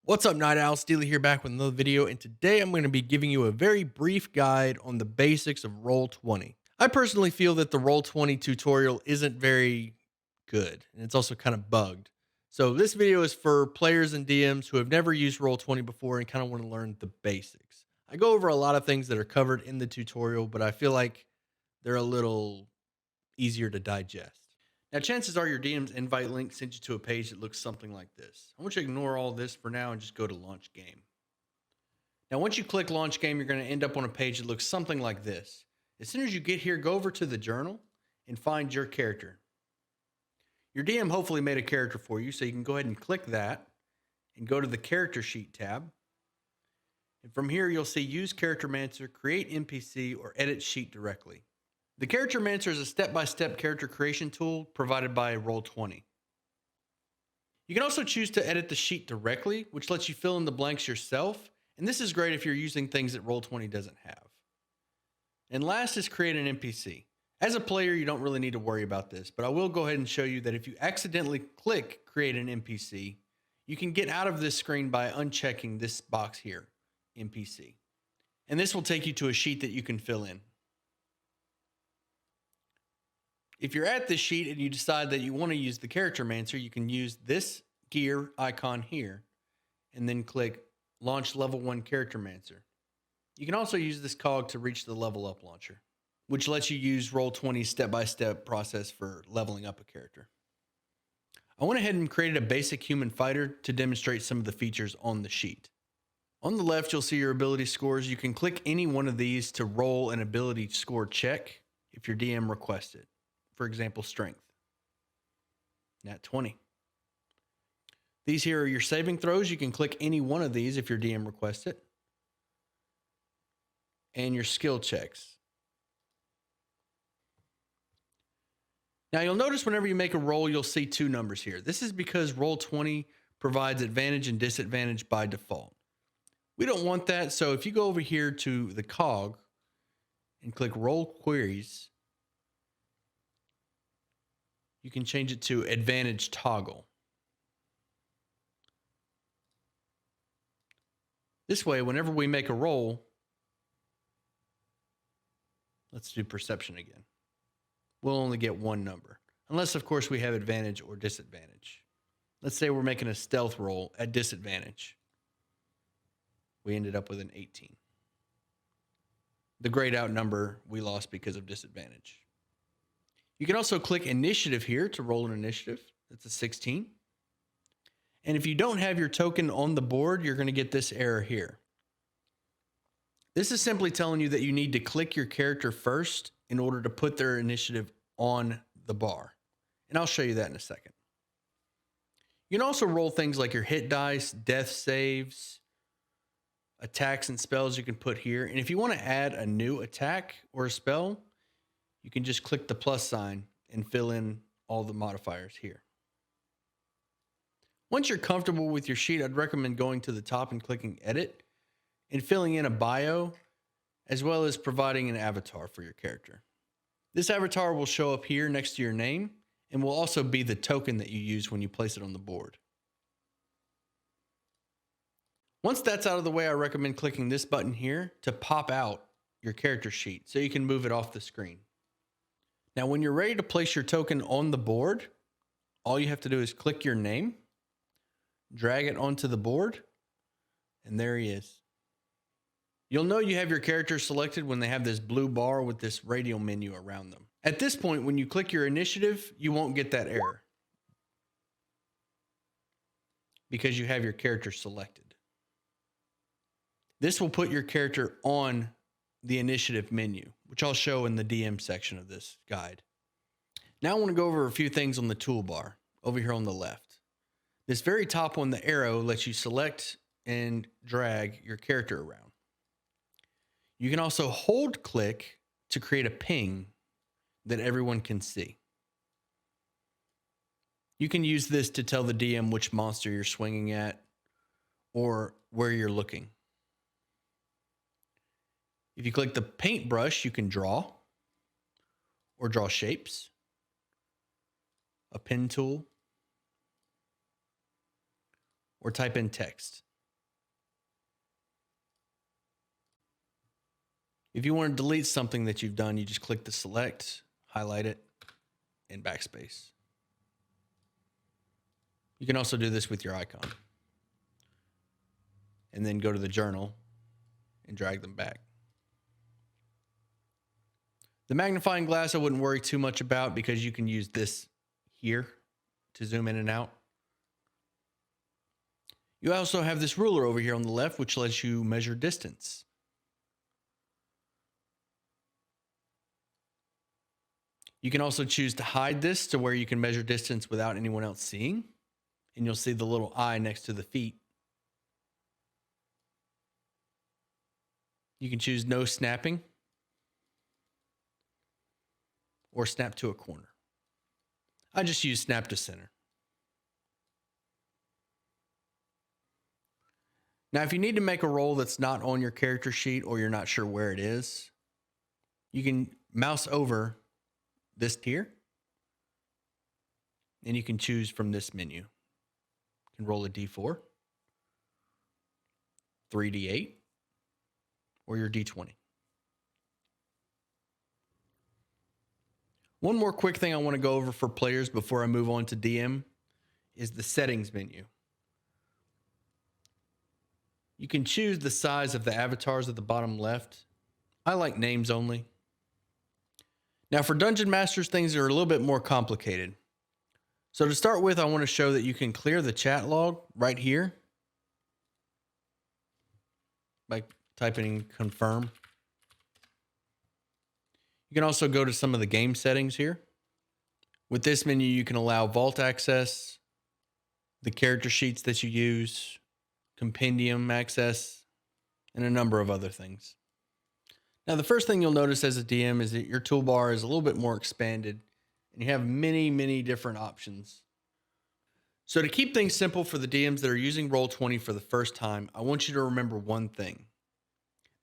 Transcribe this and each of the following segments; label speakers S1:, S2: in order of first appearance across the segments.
S1: What's up, Night Owl? Steely here, back with another video, and today I'm going to be giving you a very brief guide on the basics of Roll20. I personally feel that the Roll20 tutorial isn't very good, and it's also kind of bugged. So this video is for players and DMs who have never used Roll20 before and kind of want to learn the basics. I go over a lot of things that are covered in the tutorial, but I feel like they're a little easier to digest. Now, chances are your DM's invite link sent you to a page that looks something like this. I want you to ignore all this for now and just go to launch game. Now, once you click launch game, you're going to end up on a page that looks something like this. As soon as you get here, go over to the journal and find your character. Your DM hopefully made a character for you, so you can go ahead and click that and go to the character sheet tab. And from here, you'll see use Charactermancer, create NPC, or edit sheet directly. The Charactermancer is a step-by-step character creation tool provided by Roll20. You can also choose to edit the sheet directly, which lets you fill in the blanks yourself, and this is great if you're using things that Roll20 doesn't have. And last is create an NPC. As a player, you don't really need to worry about this, but I will go ahead and show you that if you accidentally click create an NPC, you can get out of this screen by unchecking this box here, NPC. And this will take you to a sheet that you can fill in. If you're at this sheet and you decide that you want to use the Charactermancer, you can use this gear icon here and then click Launch Level 1 Charactermancer. You can also use this cog to reach the Level Up launcher, which lets you use Roll20's step-by-step process for leveling up a character. I went ahead and created a basic human fighter to demonstrate some of the features on the sheet. On the left, you'll see your ability scores. You can click any one of these to roll an ability score check if your DM requests it. For example, strength. Nat 20. These here are your saving throws. You can click any one of these if your DM requests it. And your skill checks. Now you'll notice whenever you make a roll, you'll see two numbers here. This is because Roll20 provides advantage and disadvantage by default. We don't want that, so if you go over here to the cog and click roll queries, you can change it to advantage toggle. This way, whenever we make a roll, let's do perception again. We'll only get one number, unless of course we have advantage or disadvantage. Let's say we're making a stealth roll at disadvantage. We ended up with an 18. The grayed out number we lost because of disadvantage. You can also click initiative here to roll an initiative. That's a 16. And if you don't have your token on the board, you're going to get this error here. This is simply telling you that you need to click your character first in order to put their initiative on the bar. And I'll show you that in a second. You can also roll things like your hit dice, death saves, attacks and spells you can put here. And if you want to add a new attack or a spell, you can just click the plus sign and fill in all the modifiers here. Once you're comfortable with your sheet, I'd recommend going to the top and clicking edit and filling in a bio, as well as providing an avatar for your character. This avatar will show up here next to your name and will also be the token that you use when you place it on the board. Once that's out of the way, I recommend clicking this button here to pop out your character sheet so you can move it off the screen. Now, when you're ready to place your token on the board, all you have to do is click your name, drag it onto the board, and there he is. You'll know you have your character selected when they have this blue bar with this radial menu around them. At this point, when you click your initiative, you won't get that error because you have your character selected. This will put your character on the initiative menu, which I'll show in the DM section of this guide. Now I want to go over a few things on the toolbar over here on the left. This very top one, the arrow, lets you select and drag your character around. You can also hold click to create a ping that everyone can see. You can use this to tell the DM which monster you're swinging at or where you're looking. If you click the paintbrush, you can draw or draw shapes, a pen tool, or type in text. If you want to delete something that you've done, you just click the select, highlight it, and backspace. You can also do this with your icon. And then go to the journal and drag them back. The magnifying glass I wouldn't worry too much about because you can use this here to zoom in and out. You also have this ruler over here on the left, which lets you measure distance. You can also choose to hide this to where you can measure distance without anyone else seeing. And you'll see the little eye next to the feet. You can choose no snapping or snap to a corner. I just use snap to center. Now, if you need to make a roll that's not on your character sheet or you're not sure where it is, you can mouse over this tier and you can choose from this menu. You can roll a D4, 3D8, or your D20. One more quick thing I want to go over for players before I move on to DM is the settings menu. You can choose the size of the avatars at the bottom left. I like names only. Now for Dungeon Masters, things are a little bit more complicated. So to start with, I want to show that you can clear the chat log right here by typing in confirm. You can also go to some of the game settings here. With this menu, you can allow vault access, the character sheets that you use, compendium access, and a number of other things. Now, the first thing you'll notice as a DM is that your toolbar is a little bit more expanded and you have many, many different options. So to keep things simple for the DMs that are using Roll20 for the first time, I want you to remember one thing.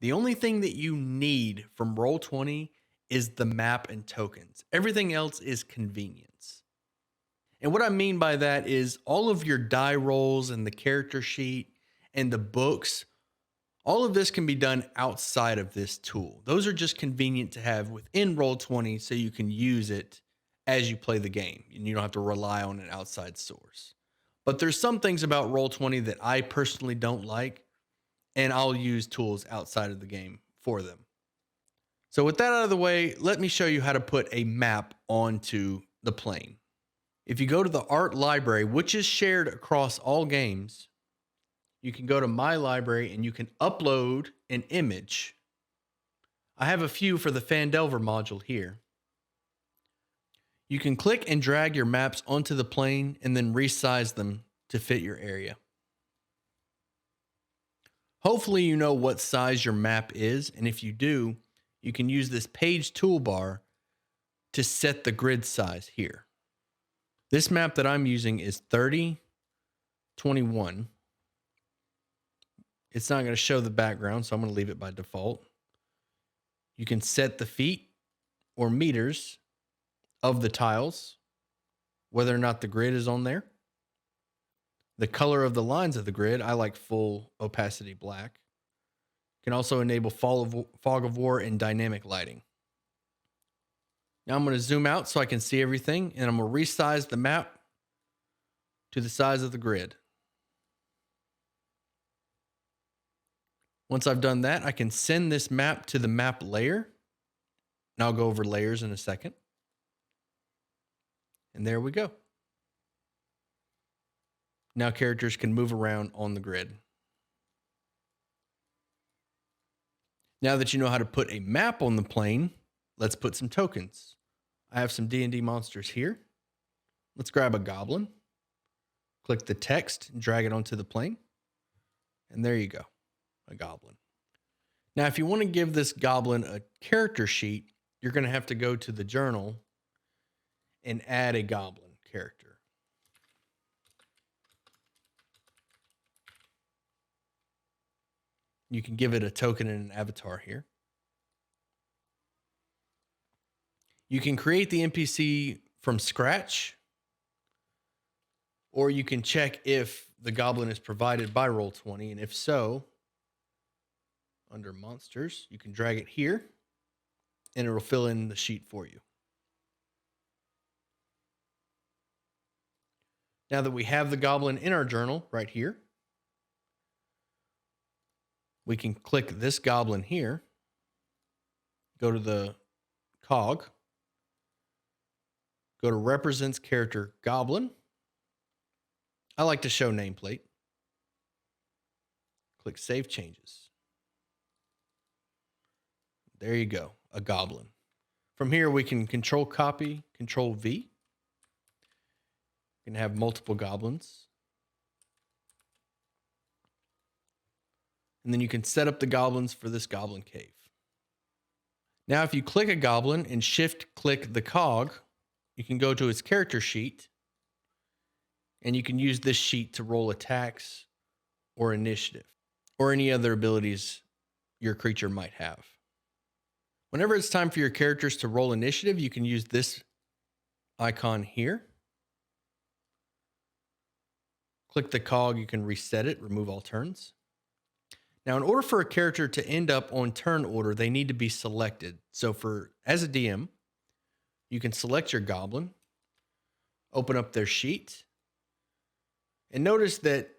S1: The only thing that you need from Roll20 is the map and tokens. Everything else is convenience. And what I mean by that is all of your die rolls and the character sheet and the books, all of this can be done outside of this tool. Those are just convenient to have within Roll20 so you can use it as you play the game and you don't have to rely on an outside source. But there's some things about Roll20 that I personally don't like, and I'll use tools outside of the game for them. So with that out of the way, let me show you how to put a map onto the plane. If you go to the art library, which is shared across all games, you can go to my library and you can upload an image. I have a few for the Phandelver module here. You can click and drag your maps onto the plane and then resize them to fit your area. Hopefully you know what size your map is, and if you do, you can use this page toolbar to set the grid size here. This map that I'm using is 3021. It's not going to show the background, so I'm going to leave it by default. You can set the feet or meters of the tiles, whether or not the grid is on there. The color of the lines of the grid, I like full opacity black. You can also enable fog of war and dynamic lighting. Now I'm going to zoom out so I can see everything, and I'm going to resize the map to the size of the grid. Once I've done that, I can send this map to the map layer. And I'll go over layers in a second. And there we go. Now characters can move around on the grid. Now that you know how to put a map on the plane, let's put some tokens. I have some D&D monsters here. Let's grab a goblin. Click the text and drag it onto the plane. And there you go, a goblin. Now, if you want to give this goblin a character sheet, you're going to have to go to the journal and add a goblin character. You can give it a token and an avatar here. You can create the NPC from scratch, or you can check if the goblin is provided by Roll20, and if so, under monsters. You can drag it here and it will fill in the sheet for you. Now that we have the goblin in our journal right here, we can click this goblin here, go to the cog, go to represents character goblin. I like to show nameplate. Click save changes. There you go, a goblin. From here, we can control copy, control V. You can have multiple goblins. And then you can set up the goblins for this goblin cave. Now, if you click a goblin and shift click the cog, you can go to its character sheet and you can use this sheet to roll attacks or initiative or any other abilities your creature might have. Whenever it's time for your characters to roll initiative, you can use this icon here. Click the cog, you can reset it, remove all turns. Now, in order for a character to end up on turn order, they need to be selected. So as a DM, you can select your goblin, open up their sheet, and notice that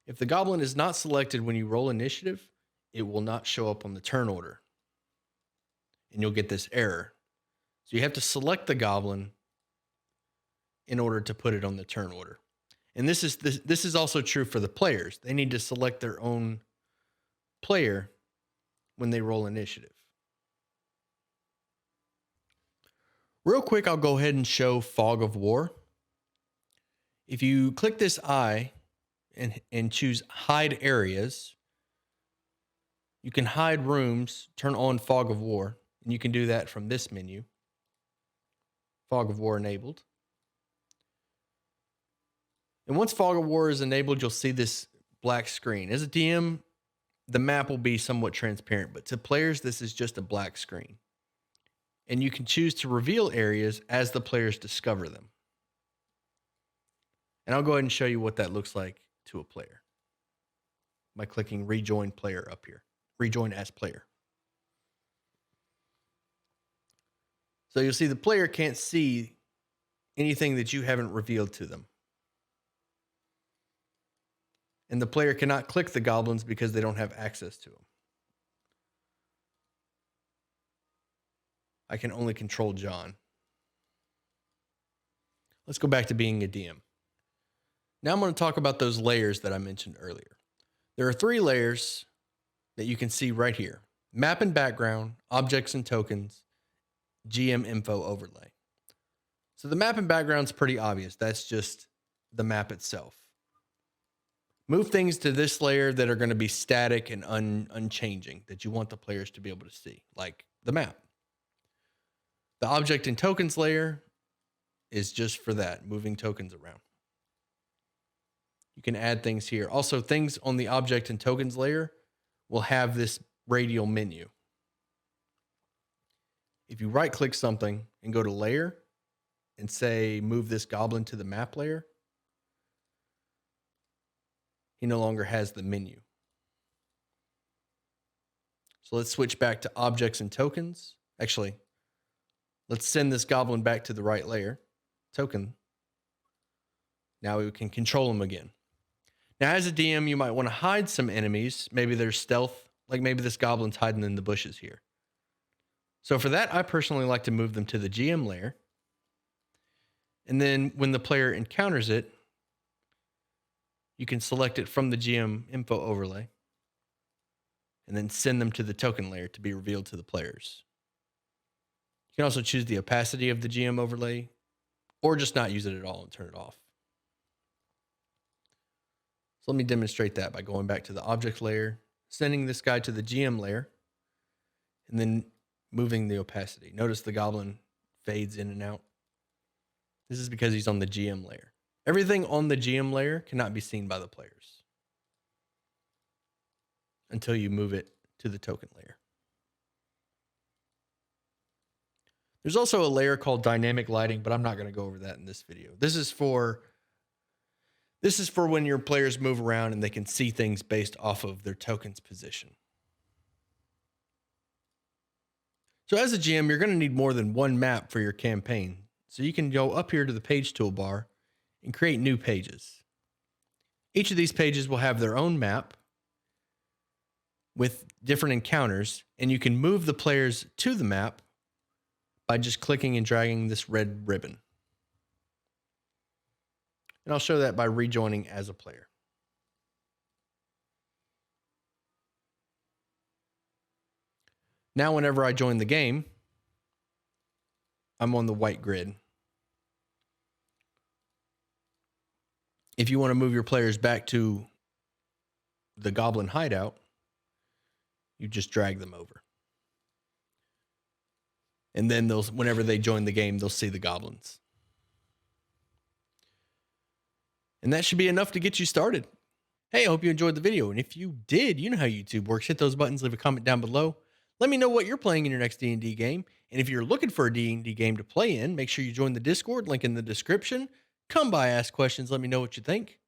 S1: if the goblin is not selected when you roll initiative, it will not show up on the turn order. And you'll get this error. So you have to select the goblin in order to put it on the turn order. And this is also true for the players. They need to select their own player when they roll initiative. Real quick, I'll go ahead and show Fog of War. If you click this eye and choose hide areas, you can hide rooms, turn on Fog of War, and you can do that from this menu. Fog of War enabled. And once Fog of War is enabled, you'll see this black screen. As a DM, the map will be somewhat transparent, but to players, this is just a black screen. And you can choose to reveal areas as the players discover them. And I'll go ahead and show you what that looks like to a player by clicking rejoin player up here, rejoin as player. So you'll see the player can't see anything that you haven't revealed to them. And the player cannot click the goblins because they don't have access to them. I can only control John. Let's go back to being a DM. Now I'm going to talk about those layers that I mentioned earlier. There are 3 layers that you can see right here: map and background, objects and tokens, GM info overlay. So the map and background is pretty obvious. That's just the map itself. Move things to this layer that are going to be static and unchanging, that you want the players to be able to see, like the map. The object and tokens layer is just for that, moving tokens around. You can add things here. Also, things on the object and tokens layer will have this radial menu. If you right click something and go to layer and say move this goblin to the map layer, he no longer has the menu. So let's switch back to objects and tokens. Actually, let's send this goblin back to the right layer, token. Now we can control him again. Now, as a DM, you might want to hide some enemies. Maybe there's stealth, like maybe this goblin's hiding in the bushes here. So for that, I personally like to move them to the GM layer. And then when the player encounters it, you can select it from the GM info overlay and then send them to the token layer to be revealed to the players. You can also choose the opacity of the GM overlay or just not use it at all and turn it off. So let me demonstrate that by going back to the object layer, sending this guy to the GM layer, and then moving the opacity. Notice the goblin fades in and out. This is because he's on the GM layer. Everything on the GM layer cannot be seen by the players until you move it to the token layer. There's also a layer called dynamic lighting, but I'm not going to go over that in this video. This is for when your players move around and they can see things based off of their token's position. So as a GM, you're going to need more than one map for your campaign. So you can go up here to the page toolbar and create new pages. Each of these pages will have their own map with different encounters, and you can move the players to the map by just clicking and dragging this red ribbon. And I'll show that by rejoining as a player. Now, whenever I join the game, I'm on the white grid. If you want to move your players back to the goblin hideout, you just drag them over. And then whenever they join the game, they'll see the goblins. And that should be enough to get you started. Hey, I hope you enjoyed the video. And if you did, you know how YouTube works. Hit those buttons, leave a comment down below. Let me know what you're playing in your next D&D game. And if you're looking for a D&D game to play in, make sure you join the Discord, link in the description. Come by, ask questions, let me know what you think.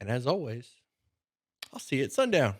S1: And as always, I'll see you at sundown.